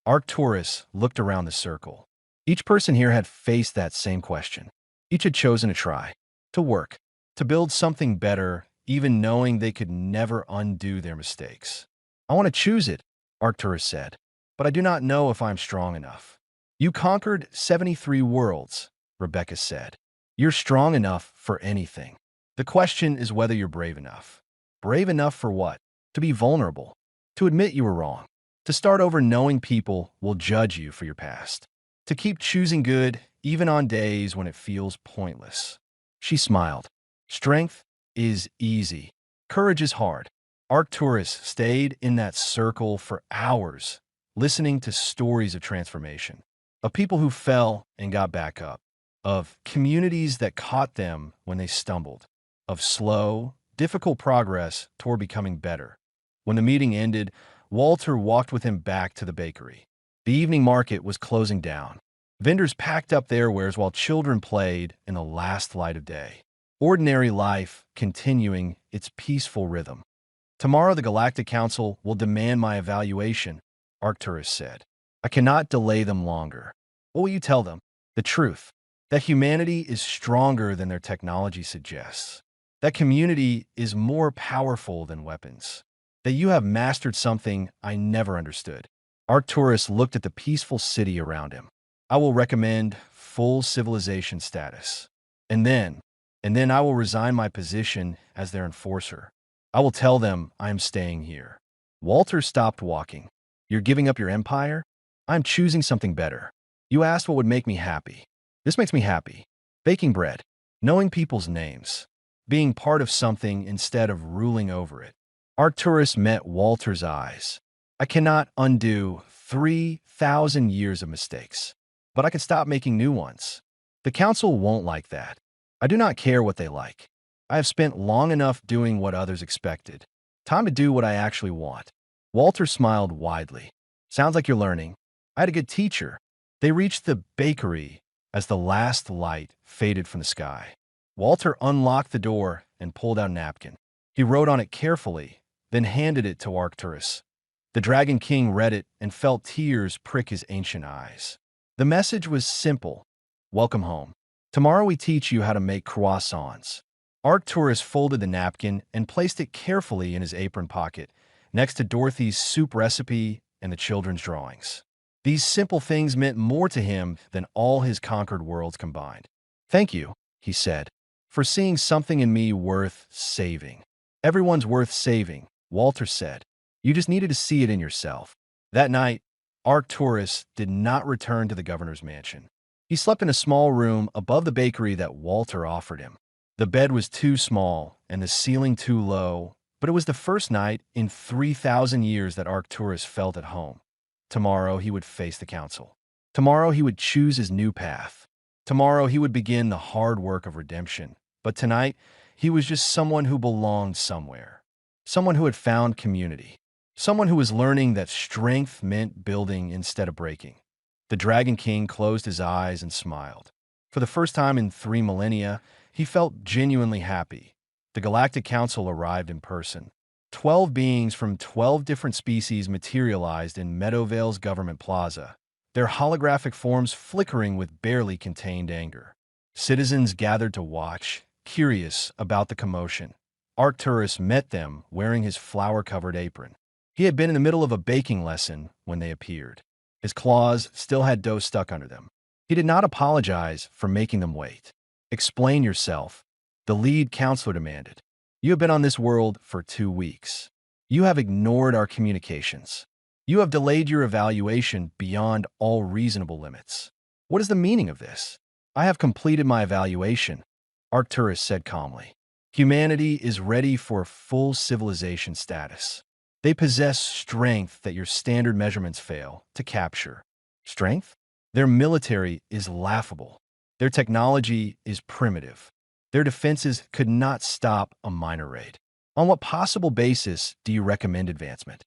Arcturus looked around the circle. Each person here had faced that same question. Each had chosen to try, to work, to build something better, even knowing they could never undo their mistakes. I want to choose it, Arcturus said, but I do not know if I'm strong enough. You conquered 73 worlds, Rebecca said. You're strong enough for anything. The question is whether you're brave enough. Brave enough for what? To be vulnerable. To admit you were wrong. To start over knowing people will judge you for your past. To keep choosing good even on days when it feels pointless. She smiled. Strength is easy. Courage is hard. Arcturus stayed in that circle for hours, listening to stories of transformation, of people who fell and got back up, of communities that caught them when they stumbled, of slow, difficult progress toward becoming better. When the meeting ended, Walter walked with him back to the bakery. The evening market was closing down. Vendors packed up their wares while children played in the last light of day. Ordinary life continuing its peaceful rhythm. Tomorrow the Galactic Council will demand my evaluation, Arcturus said. I cannot delay them longer. What will you tell them? The truth. That humanity is stronger than their technology suggests. That community is more powerful than weapons. That you have mastered something I never understood. Arcturus looked at the peaceful city around him. I will recommend full civilization status. And then I will resign my position as their enforcer. I will tell them I am staying here. Walter stopped walking. You're giving up your empire? I'm choosing something better. You asked what would make me happy. This makes me happy. Baking bread, knowing people's names, being part of something instead of ruling over it. Arcturus met Walter's eyes. I cannot undo 3,000 years of mistakes, but I can stop making new ones. The council won't like that. I do not care what they like. I have spent long enough doing what others expected. Time to do what I actually want. Walter smiled widely. Sounds like you're learning. I had a good teacher. They reached the bakery as the last light faded from the sky. Walter unlocked the door and pulled out a napkin. He wrote on it carefully, then handed it to Arcturus. The Dragon King read it and felt tears prick his ancient eyes. The message was simple. Welcome home. Tomorrow we teach you how to make croissants. Arcturus folded the napkin and placed it carefully in his apron pocket, next to Dorothy's soup recipe and the children's drawings. These simple things meant more to him than all his conquered worlds combined. Thank you, he said, for seeing something in me worth saving. Everyone's worth saving, Walter said. You just needed to see it in yourself. That night, Arcturus did not return to the governor's mansion. He slept in a small room above the bakery that Walter offered him. The bed was too small and the ceiling too low, but it was the first night in 3,000 years that Arcturus felt at home. Tomorrow he would face the council. Tomorrow he would choose his new path. Tomorrow he would begin the hard work of redemption. But tonight, he was just someone who belonged somewhere. Someone who had found community. Someone who was learning that strength meant building instead of breaking. The Dragon King closed his eyes and smiled. For the first time in 3 millennia, he felt genuinely happy. The Galactic Council arrived in person. 12 beings from 12 different species materialized in Meadowvale's government plaza, their holographic forms flickering with barely contained anger. Citizens gathered to watch, curious about the commotion. Arcturus met them wearing his flower-covered apron. He had been in the middle of a baking lesson when they appeared. His claws still had dough stuck under them. He did not apologize for making them wait. Explain yourself, the lead counselor demanded. You have been on this world for 2 weeks. You have ignored our communications. You have delayed your evaluation beyond all reasonable limits. What is the meaning of this? I have completed my evaluation, Arcturus said calmly. Humanity is ready for full civilization status. They possess strength that your standard measurements fail to capture. Strength? Their military is laughable. Their technology is primitive. Their defenses could not stop a minor raid. On what possible basis do you recommend advancement?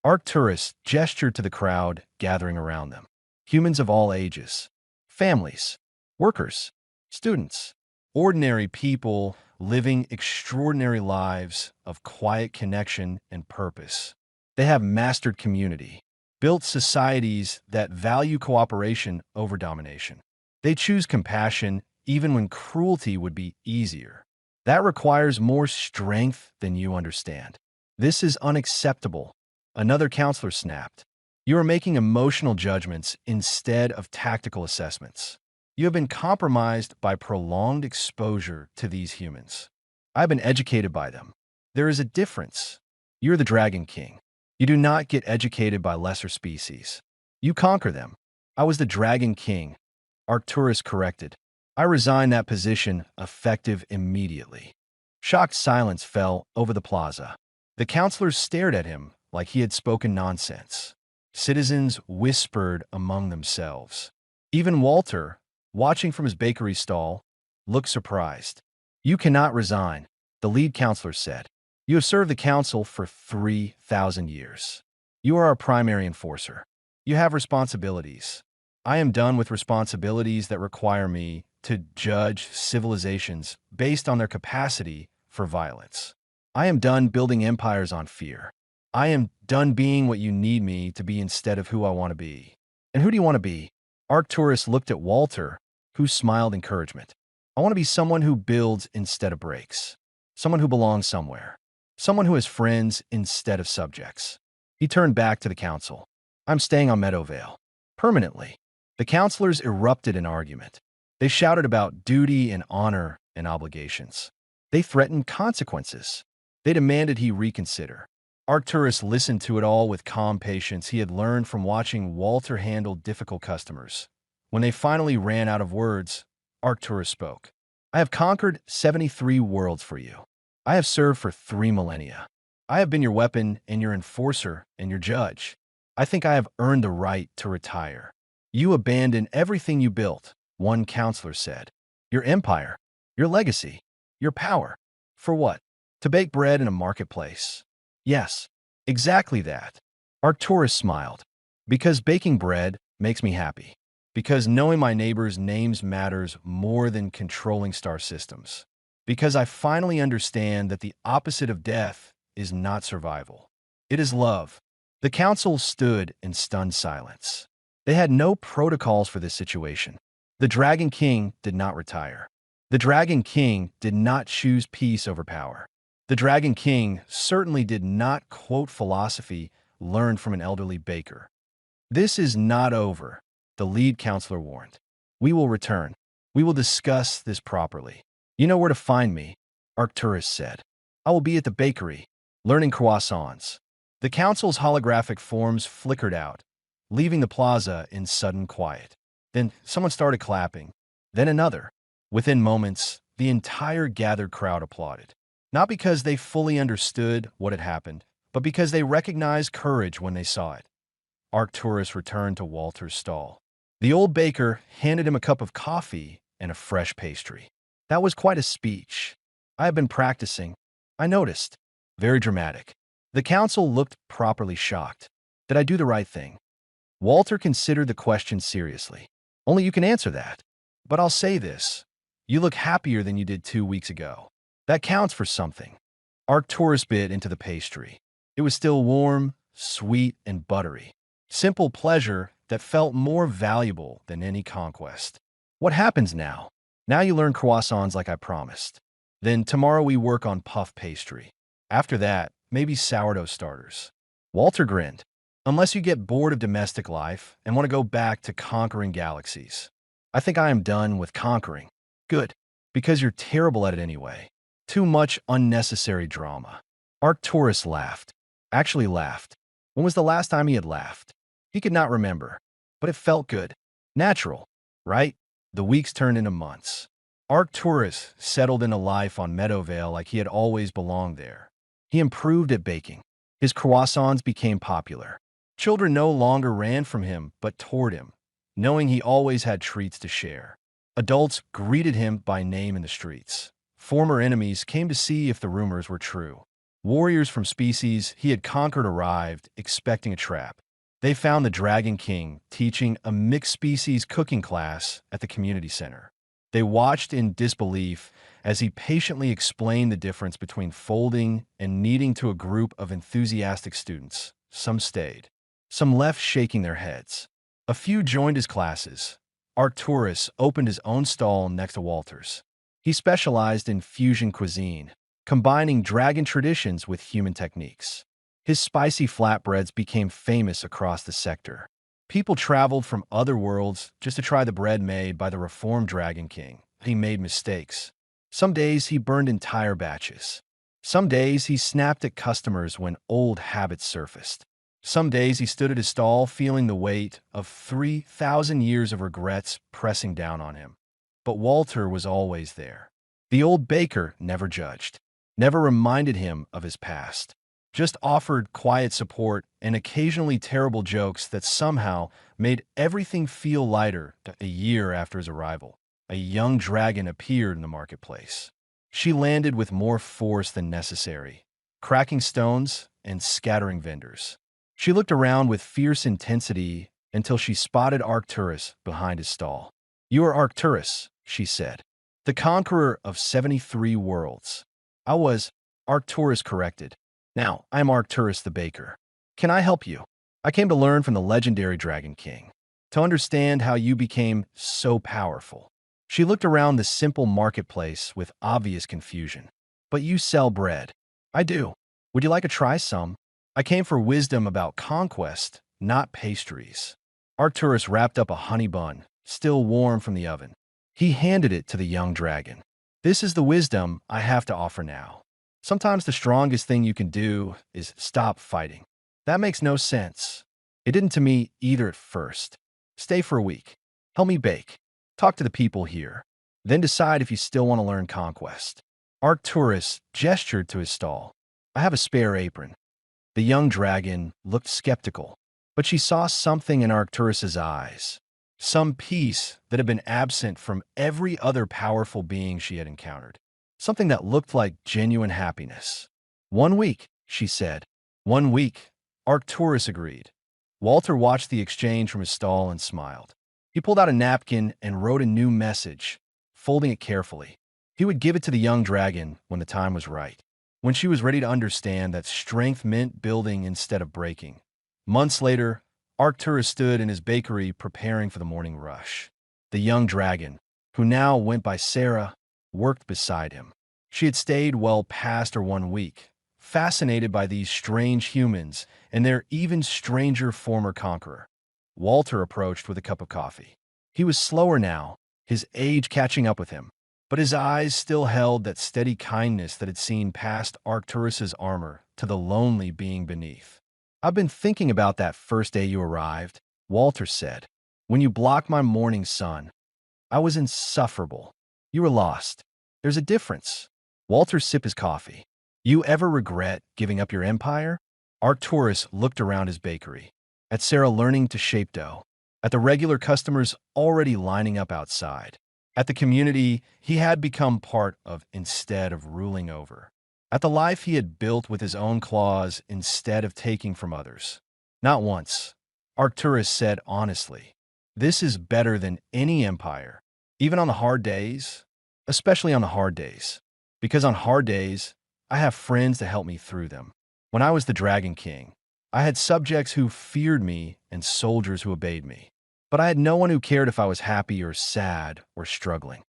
Arcturus gestured to the crowd gathering around them. Humans of all ages. Families. Workers. Students. Ordinary people living extraordinary lives of quiet connection and purpose. They have mastered community, built societies that value cooperation over domination. They choose compassion even when cruelty would be easier. That requires more strength than you understand. This is unacceptable. Another counselor snapped. You are making emotional judgments instead of tactical assessments. You have been compromised by prolonged exposure to these humans. I've been educated by them. There is a difference. You're the Dragon King. You do not get educated by lesser species. You conquer them. I was the Dragon King, Arcturus corrected. I resigned that position effective immediately. Shocked silence fell over the plaza. The counselors stared at him like he had spoken nonsense. Citizens whispered among themselves. Even Walter, watching from his bakery stall, looked surprised. You cannot resign, the lead counselor said. You have served the council for 3,000 years. You are our primary enforcer. You have responsibilities. I am done with responsibilities that require me to judge civilizations based on their capacity for violence. I am done building empires on fear. I am done being what you need me to be instead of who I want to be. And who do you want to be? Arcturus looked at Walter, who smiled encouragement. I want to be someone who builds instead of breaks. Someone who belongs somewhere. Someone who has friends instead of subjects. He turned back to the council. I'm staying on Meadowvale. Permanently. The counselors erupted in argument. They shouted about duty and honor and obligations. They threatened consequences. They demanded he reconsider. Arcturus listened to it all with calm patience he had learned from watching Walter handle difficult customers. When they finally ran out of words, Arcturus spoke. I have conquered 73 worlds for you. I have served for 3 millennia. I have been your weapon and your enforcer and your judge. I think I have earned the right to retire. You abandon everything you built. One counselor said. Your empire, your legacy, your power. For what? To bake bread in a marketplace. Yes, exactly that. Arcturus smiled. Because baking bread makes me happy. Because knowing my neighbors' names matters more than controlling star systems. Because I finally understand that the opposite of death is not survival. It is love. The council stood in stunned silence. They had no protocols for this situation. The Dragon King did not retire. The Dragon King did not choose peace over power. The Dragon King certainly did not quote philosophy learned from an elderly baker. This is not over, the lead counselor warned. We will return. We will discuss this properly. You know where to find me, Arcturus said. I will be at the bakery, learning croissants. The council's holographic forms flickered out, leaving the plaza in sudden quiet. Then someone started clapping, then another. Within moments, the entire gathered crowd applauded. Not because they fully understood what had happened, but because they recognized courage when they saw it. Arcturus returned to Walter's stall. The old baker handed him a cup of coffee and a fresh pastry. That was quite a speech. I have been practicing. I noticed. Very dramatic. The council looked properly shocked. Did I do the right thing? Walter considered the question seriously. Only you can answer that. But I'll say this. You look happier than you did 2 weeks ago. That counts for something. Arcturus bit into the pastry. It was still warm, sweet, and buttery. Simple pleasure that felt more valuable than any conquest. What happens now? Now you learn croissants like I promised. Then tomorrow we work on puff pastry. After that, maybe sourdough starters. Walter grinned. Unless you get bored of domestic life and want to go back to conquering galaxies. I think I am done with conquering. Good. Because you're terrible at it anyway. Too much unnecessary drama. Arcturus laughed. Actually laughed. When was the last time he had laughed? He could not remember. But it felt good. Natural. Right? The weeks turned into months. Arcturus settled into life on Meadowvale like he had always belonged there. He improved at baking. His croissants became popular. Children no longer ran from him, but toward him, knowing he always had treats to share. Adults greeted him by name in the streets. Former enemies came to see if the rumors were true. Warriors from species he had conquered arrived, expecting a trap. They found the Dragon King teaching a mixed-species cooking class at the community center. They watched in disbelief as he patiently explained the difference between folding and kneading to a group of enthusiastic students. Some stayed. Some left shaking their heads. A few joined his classes. Arcturus opened his own stall next to Walter's. He specialized in fusion cuisine, combining dragon traditions with human techniques. His spicy flatbreads became famous across the sector. People traveled from other worlds just to try the bread made by the reformed Dragon King. He made mistakes. Some days he burned entire batches. Some days he snapped at customers when old habits surfaced. Some days he stood at his stall feeling the weight of 3,000 years of regrets pressing down on him. But Walter was always there. The old baker never judged, never reminded him of his past. Just offered quiet support and occasionally terrible jokes that somehow made everything feel lighter. A year after his arrival, a young dragon appeared in the marketplace. She landed with more force than necessary, cracking stones and scattering vendors. She looked around with fierce intensity until she spotted Arcturus behind his stall. "You are Arcturus," she said, "the conqueror of 73 worlds." "I was," Arcturus corrected. "Now, I'm Arcturus the baker. Can I help you? I came to learn from the legendary Dragon King, to understand how you became so powerful." She looked around the simple marketplace with obvious confusion. "But you sell bread." "I do. Would you like to try some? I came for wisdom about conquest, not pastries." Arcturus wrapped up a honey bun, still warm from the oven. He handed it to the young dragon. "This is the wisdom I have to offer now. Sometimes the strongest thing you can do is stop fighting." "That makes no sense." "It didn't to me either at first. Stay for a week. Help me bake. Talk to the people here. Then decide if you still want to learn conquest." Arcturus gestured to his stall. "I have a spare apron." The young dragon looked skeptical, but she saw something in Arcturus's eyes. some peace that had been absent from every other powerful being she had encountered, something that looked like genuine happiness. 1 week, she said. 1 week, Arcturus agreed. Walter watched the exchange from his stall and smiled. He pulled out a napkin and wrote a new message, folding it carefully. He would give it to the young dragon when the time was right, when she was ready to understand that strength meant building instead of breaking. Months later, Arcturus stood in his bakery preparing for the morning rush. The young dragon, who now went by Sarah, worked beside him. She had stayed well past her 1 week, fascinated by these strange humans and their even stranger former conqueror. Walter approached with a cup of coffee. He was slower now, his age catching up with him, but his eyes still held that steady kindness that had seen past Arcturus's armor to the lonely being beneath. "I've been thinking about that first day you arrived," Walter said. "When you blocked my morning sun, I was insufferable. You were lost. There's a difference." Walter sipped his coffee. "You ever regret giving up your empire?" Arcturus looked around his bakery, at Sarah learning to shape dough, at the regular customers already lining up outside, at the community he had become part of instead of ruling over, at the life he had built with his own claws instead of taking from others. Not once, Arcturus said honestly, "This is better than any empire, even on the hard days, especially on the hard days, because on hard days, I have friends to help me through them. When I was the Dragon King, I had subjects who feared me and soldiers who obeyed me, but I had no one who cared if I was happy or sad or struggling."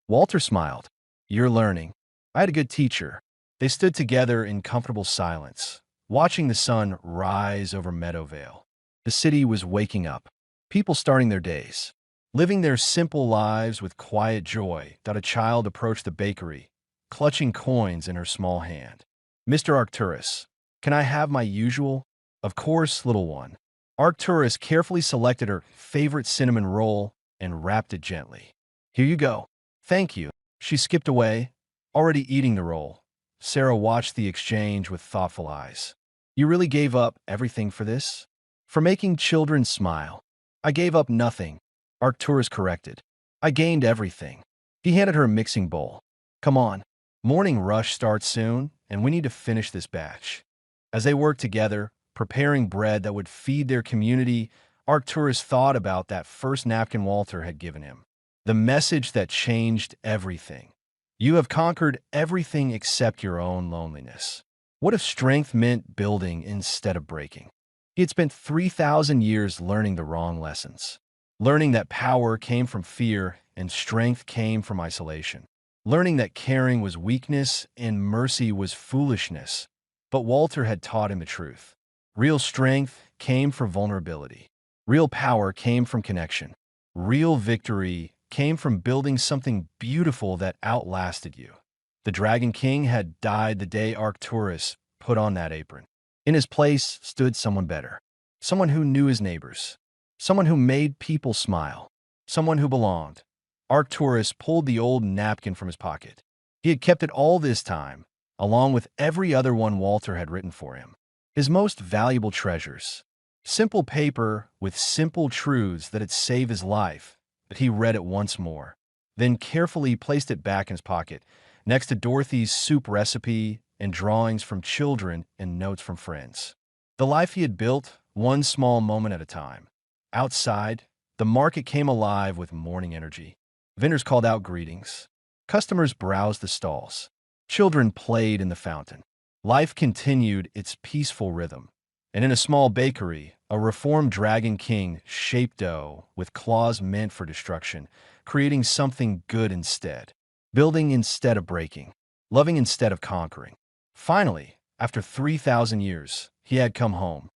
Walter smiled. "You're learning. I had a good teacher." They stood together in comfortable silence, watching the sun rise over Meadowvale. The city was waking up, people starting their days, living their simple lives with quiet joy. A child approached the bakery, clutching coins in her small hand. "Mr. Arcturus, can I have my usual?" "Of course, little one." Arcturus carefully selected her favorite cinnamon roll and wrapped it gently. "Here you go." "Thank you." She skipped away, already eating the roll. Sarah watched the exchange with thoughtful eyes. "You really gave up everything for this?" "For making children smile." "I gave up nothing," Arcturus corrected. "I gained everything." He handed her a mixing bowl. "Come on. Morning rush starts soon, and we need to finish this batch." As they worked together, preparing bread that would feed their community, Arcturus thought about that first napkin Walter had given him. The message that changed everything. "You have conquered everything except your own loneliness." What if strength meant building instead of breaking? He had spent 3,000 years learning the wrong lessons. Learning that power came from fear and strength came from isolation. Learning that caring was weakness and mercy was foolishness. But Walter had taught him the truth. Real strength came from vulnerability. Real power came from connection. Real victory came from building something beautiful that outlasted you. The Dragon King had died the day Arcturus put on that apron. In his place stood someone better. Someone who knew his neighbors. Someone who made people smile. Someone who belonged. Arcturus pulled the old napkin from his pocket. He had kept it all this time, along with every other one Walter had written for him. His most valuable treasures. Simple paper with simple truths that had saved his life, but he read it once more, then carefully placed it back in his pocket, next to Dorothy's soup recipe and drawings from children and notes from friends. The life he had built, one small moment at a time. Outside, the market came alive with morning energy. Vendors called out greetings. Customers browsed the stalls. Children played in the fountain. Life continued its peaceful rhythm. And in a small bakery, a reformed Dragon King shaped dough with claws meant for destruction, creating something good instead. Building instead of breaking. Loving instead of conquering. Finally, after 3,000 years, he had come home.